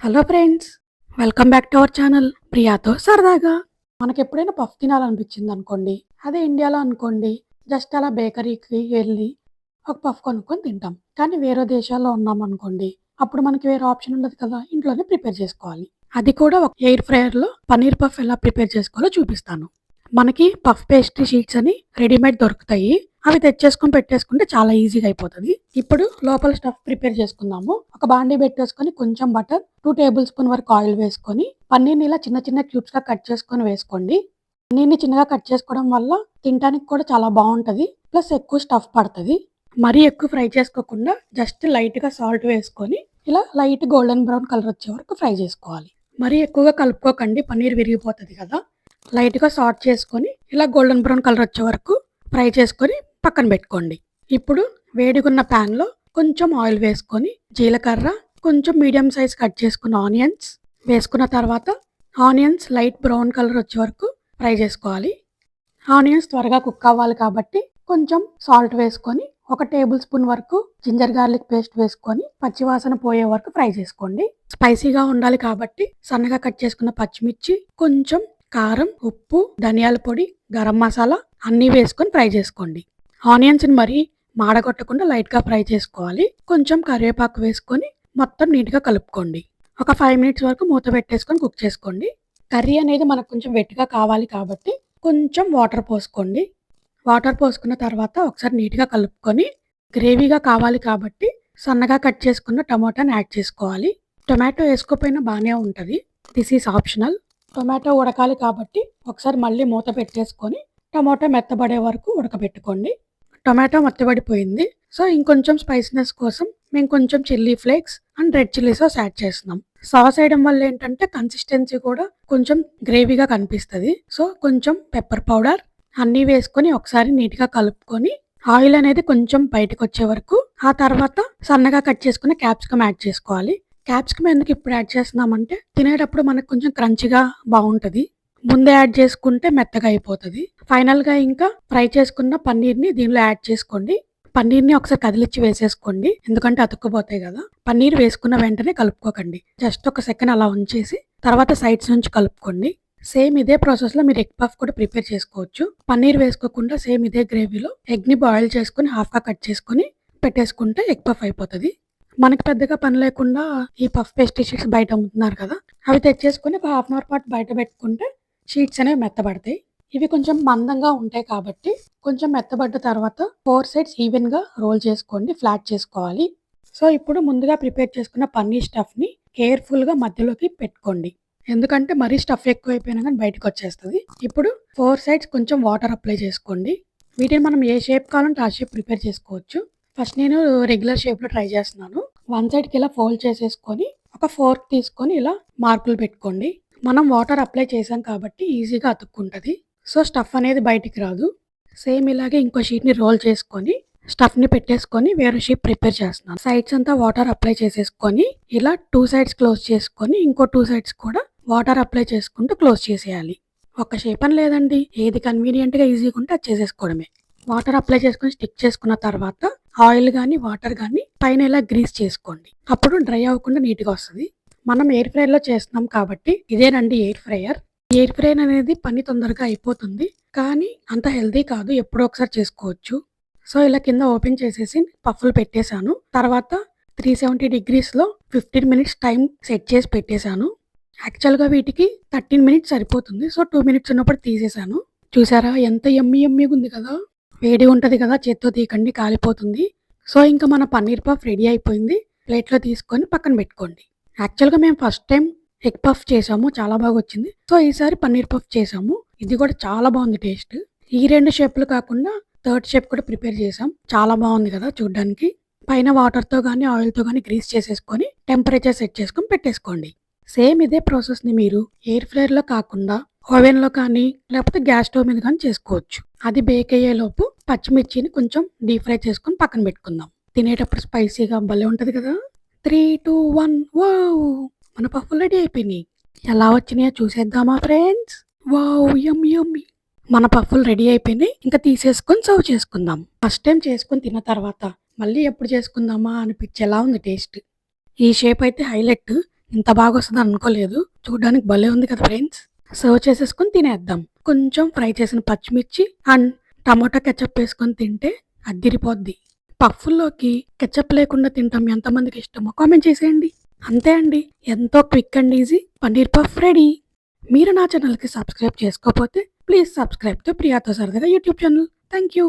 Hello friends, welcome back to our channel ప్రియాతో సరదాగా. మనకి ఎప్పుడైనా పఫ్ తినాలనిపించింది అనుకోండి, అదే ఇండియాలో అనుకోండి, జస్ట్ అలా బేకరీకి వెళ్ళి ఒక పఫ్ కొనుక్కొని తింటాం. కానీ వేరే దేశాల్లో ఉన్నాం అనుకోండి, అప్పుడు మనకి వేరే ఆప్షన్ ఉండదు కదా, ఇంట్లోనే ప్రిపేర్ చేసుకోవాలి. అది కూడా ఒక ఎయిర్ ఫ్రైయర్లో పనీర్ పఫ్ ఎలా ప్రిపేర్ చేసుకోవాలో చూపిస్తాను. మనకి పఫ్ పేస్ట్రీ షీట్స్ అని రెడీమేడ్ దొరుకుతాయి. అవి తెచ్చేసుకొని పెట్టేసుకుంటే చాలా ఈజీగా అయిపోతుంది. ఇప్పుడు లోపల స్టఫ్ ప్రిపేర్ చేసుకుందాము. ఒక బాండీ పెట్టేసుకొని కొంచెం బటర్, 2 టేబుల్ స్పూన్ వరకు ఆయిల్ వేసుకొని పన్నీర్ని ఇలా చిన్న చిన్న క్యూబ్స్ గా కట్ చేసుకొని వేసుకోండి. పన్నీర్ని చిన్నగా కట్ చేసుకోవడం వల్ల తినడానికి కూడా చాలా బాగుంటది. ప్లస్ ఎక్కువ స్టఫ్ పడుతుంది. మరీ ఎక్కువ ఫ్రై చేసుకోకుండా జస్ట్ లైట్ గా సాల్ట్ వేసుకొని ఇలా లైట్ గోల్డెన్ బ్రౌన్ కలర్ వచ్చే వరకు ఫ్రై చేసుకోవాలి. మరీ ఎక్కువగా కలుపుకోకండి, పన్నీర్ విరిగిపోతుంది కదా. లైట్గా సాట్ చేసుకొని ఇలా గోల్డెన్ బ్రౌన్ కలర్ వచ్చే వరకు ఫ్రై చేసుకొని పక్కన పెట్టుకోండి. ఇప్పుడు వేడిగున్న ప్యాన్లో కొంచెం ఆయిల్ వేసుకొని జీలకర్ర, కొంచెం మీడియం సైజ్ కట్ చేసుకున్న ఆనియన్స్ వేసుకున్న తర్వాత ఆనియన్స్ లైట్ బ్రౌన్ కలర్ వచ్చే వరకు ఫ్రై చేసుకోవాలి. ఆనియన్స్ త్వరగా కుక్ అవ్వాలి కాబట్టి కొంచెం సాల్ట్ వేసుకొని 1 టేబుల్ స్పూన్ వరకు జింజర్ గార్లిక్ పేస్ట్ వేసుకొని పచ్చివాసన పోయే వరకు ఫ్రై చేసుకోండి. స్పైసీగా ఉండాలి కాబట్టి సన్నగా కట్ చేసుకున్న పచ్చిమిర్చి, కొంచెం కారం, ఉప్పు, ధనియాల పొడి, గరం మసాలా అన్నీ వేసుకొని ఫ్రై చేసుకోండి. ఆనియన్స్ని మరీ మాడగొట్టకుండా లైట్గా ఫ్రై చేసుకోవాలి. కొంచెం కరివేపాకు వేసుకొని మొత్తం నీట్గా కలుపుకోండి. ఒక 5 మినిట్స్ వరకు మూత పెట్టేసుకొని కుక్ చేసుకోండి. కర్రీ అనేది మనకు కొంచెం వెట్గా కావాలి కాబట్టి కొంచెం వాటర్ పోసుకోండి. వాటర్ పోసుకున్న తర్వాత ఒకసారి నీట్గా కలుపుకొని గ్రేవీగా కావాలి కాబట్టి సన్నగా కట్ చేసుకున్న టమాటాని యాడ్ చేసుకోవాలి. టొమాటో వేసుకోకపోయినా బాగానే ఉంటుంది. This is optional. టొమాటో ఉడకాలి కాబట్టి ఒకసారి మళ్ళీ మూత పెట్టేసుకొని టమాటో మెత్తబడే వరకు ఉడకబెట్టుకోండి. టొమాటో మెత్తబడిపోయింది. సో ఇంకొంచెం స్పైసీనెస్ కోసం మేము కొంచెం chilli flakes and red chilli sauce add చేస్తున్నాం. సాస్ వేయడం వల్ల ఏంటంటే కన్సిస్టెన్సీ కూడా కొంచెం గ్రేవీగా కనిపిస్తుంది. సో కొంచెం పెప్పర్ పౌడర్ అన్నీ వేసుకొని ఒకసారి నీట్గా కలుపుకొని ఆయిల్ అనేది కొంచెం బయటకు వచ్చే వరకు, ఆ తర్వాత సన్నగా కట్ చేసుకున్న క్యాప్సికమ్ యాడ్ చేసుకోవాలి. క్యాప్సికమ్ ఎందుకు ఇప్పుడు యాడ్ చేస్తున్నామంటే తినేటప్పుడు మనకు కొంచెం క్రంచిగా బాగుంటుంది. ముందే యాడ్ చేసుకుంటే మెత్తగా అయిపోతుంది. ఫైనల్గా ఇంకా ఫ్రై చేసుకున్న పన్నీర్ని దీనిలో యాడ్ చేసుకోండి. పన్నీర్ని ఒకసారి కదిలిచ్చి వేసేసుకోండి, ఎందుకంటే అతుక్కుపోతాయి కదా. పన్నీర్ వేసుకున్న వెంటనే కలుపుకోకండి. జస్ట్ ఒక సెకండ్ అలా ఉంచేసి తర్వాత సైడ్స్ నుంచి కలుపుకోండి. సేమ్ ఇదే ప్రాసెస్లో మీరు ఎగ్ పఫ్ కూడా ప్రిపేర్ చేసుకోవచ్చు. పన్నీర్ వేసుకోకుండా సేమ్ ఇదే గ్రేవీలో ఎగ్ని బాయిల్ చేసుకుని హాఫ్గా కట్ చేసుకుని పెట్టేసుకుంటే ఎగ్ పఫ్ అయిపోతుంది. మనకి పెద్దగా పని లేకుండా ఈ పఫ్ పేస్ట్రీ షీట్స్ బయట అమ్ముతున్నారు కదా, అవి తెచ్చేసుకుని ఒక హాఫ్ అన్ అవర్ పాటు బయట పెట్టుకుంటే షీట్స్ అనేవి మెత్తబడతాయి. ఇవి కొంచెం మందంగా ఉంటాయి కాబట్టి కొంచెం మెత్తబడ్డ తర్వాత 4 సైడ్స్ ఈవెన్గా రోల్ చేసుకోండి, ఫ్లాట్ చేసుకోవాలి. సో ఇప్పుడు ముందుగా ప్రిపేర్ చేసుకున్న పన్నీర్ స్టఫ్ని కేర్ఫుల్గా మధ్యలోకి పెట్టుకోండి, ఎందుకంటే మరీ స్టఫ్ ఎక్కువైపోయినా కానీ బయటకు వచ్చేస్తుంది. ఇప్పుడు 4 సైడ్స్ కొంచెం వాటర్ అప్లై చేసుకోండి. వీటిని మనం ఏ షేప్ కావాలంటే ఆ షేప్ ప్రిపేర్ చేసుకోవచ్చు. ఫస్ట్ నేను రెగ్యులర్ షేప్లో ట్రై చేస్తున్నాను. 1 సైడ్కి ఇలా ఫోల్డ్ చేసేసుకొని ఒక ఫోర్క్ తీసుకొని ఇలా మార్కులు పెట్టుకోండి. మనం వాటర్ అప్లై చేసాం కాబట్టి ఈజీగా అతుక్కుంటుంది. సో స్టఫ్ అనేది బయటికి రాదు. సేమ్ ఇలాగే ఇంకో షీట్ని రోల్ చేసుకొని స్టఫ్ని పెట్టేసుకొని వేరే షీట్ ప్రిపేర్ చేస్తున్నాను. సైడ్స్ అంతా వాటర్ అప్లై చేసేసుకొని ఇలా 2 సైడ్స్ క్లోజ్ చేసుకొని ఇంకో 2 సైడ్స్ కూడా వాటర్ అప్లై చేసుకుంటూ క్లోజ్ చేసేయాలి. ఒక షేప్ అని లేదండి, ఏది కన్వీనియంట్గా ఈజీగా ఉంటే అది చేసేసుకోవడమే. వాటర్ అప్లై చేసుకొని స్టిక్ చేసుకున్న తర్వాత ఆయిల్ కానీ వాటర్ కానీ పైన ఇలా గ్రీస్ చేసుకోండి. అప్పుడు డ్రై అవ్వకుండా నీట్గా వస్తుంది. మనం ఎయిర్ ఫ్రైయర్లో చేస్తున్నాం కాబట్టి ఇదేనండి ఎయిర్ ఫ్రైయర్. ఎయిర్ ఫ్రైయర్ అనేది పని తొందరగా అయిపోతుంది, కానీ అంత హెల్తీ కాదు, ఎప్పుడో ఒకసారి చేసుకోవచ్చు. సో ఇలా కింద ఓపెన్ చేసేసి పఫ్లు పెట్టేశాను. తర్వాత 370 డిగ్రీస్లో 15 మినిట్స్ టైం సెట్ చేసి పెట్టేశాను. యాక్చువల్గా వీటికి 13 మినిట్స్ సరిపోతుంది. సో 2 మినిట్స్ ఉన్నప్పుడు తీసేశాను. చూసారా ఎంత యమ్మీగా ఉంది కదా. వేడి ఉంటుంది కదా, చేత్తో తీయకండి, కాలిపోతుంది. సో ఇంకా మన పన్నీర్ పఫ్ రెడీ అయిపోయింది. ప్లేట్లో తీసుకొని పక్కన పెట్టుకోండి. యాక్చువల్గా మేము ఫస్ట్ టైం ఎగ్ పఫ్ చేసాము, చాలా బాగా వచ్చింది. సో ఈసారి పన్నీర్ పఫ్ చేసాము, ఇది కూడా చాలా బాగుంది టేస్ట్. ఈ 2 షేప్లు కాకుండా 3rd షేప్ కూడా ప్రిపేర్ చేసాం, చాలా బాగుంది కదా చూడ్డానికి. పైన వాటర్తో కానీ ఆయిల్తో కానీ గ్రీస్ చేసేసుకొని టెంపరేచర్ సెట్ చేసుకొని పెట్టేసుకోండి. సేమ్ ఇదే ప్రాసెస్ని మీరు ఎయిర్ ఫ్రైయర్లో కాకుండా ఓవెన్లో కానీ లేకపోతే గ్యాస్ స్టవ్ మీద కానీ చేసుకోవచ్చు. అది బేక్ అయ్యేలోపు పచ్చిమిర్చిని కొంచెం డీప్ ఫ్రై చేసుకొని పక్కన పెట్టుకుందాం. తినేటప్పుడు స్పైసీగా భలే ఉంటుంది కదా. 3, 2, 1 వావ్, మన పఫ్ఫులు రెడీ అయిపోయినాయి. ఎలా వచ్చినాయో చూసేద్దామా ఫ్రెండ్స్. వావ్ యమ్మీ. మన పఫ్ఫులు రెడీ అయిపోయినాయి, ఇంకా తీసేసుకొని సర్వ్ చేసుకుందాం. ఫస్ట్ టైం చేసుకొని తిన్న తర్వాత మళ్ళీ ఎప్పుడు చేసుకుందామా అనిపించేలా ఉంది టేస్ట్. ఈ షేప్ అయితే హైలైట్, ఇంత బాగొస్తదని అనుకోలేదు. చూడ్డానికి భలే ఉంది కదా ఫ్రెండ్స్! సర్వ్ చేసేసుకొని తినేద్దాం. కొంచెం ఫ్రై చేసిన పచ్చిమిర్చి అండ్ టమాటా కెచప్ వేసుకొని తింటే అద్దిరిపోద్ది. పఫ్ఫుల్లోకి కెచప్ లేకుండా తింటాం ఎంతమందికి ఇష్టమో కామెంట్ చేసేయండి. అంతే అండి. ఎంతో quick and easy paneer puff ready. మీరు నా ఛానల్‌కి సబ్స్క్రైబ్ చేసుకోకపోతే ప్లీజ్ సబ్స్క్రైబ్ టు ప్రియాతో సరదాగా యూట్యూబ్ ఛానల్. Thank you.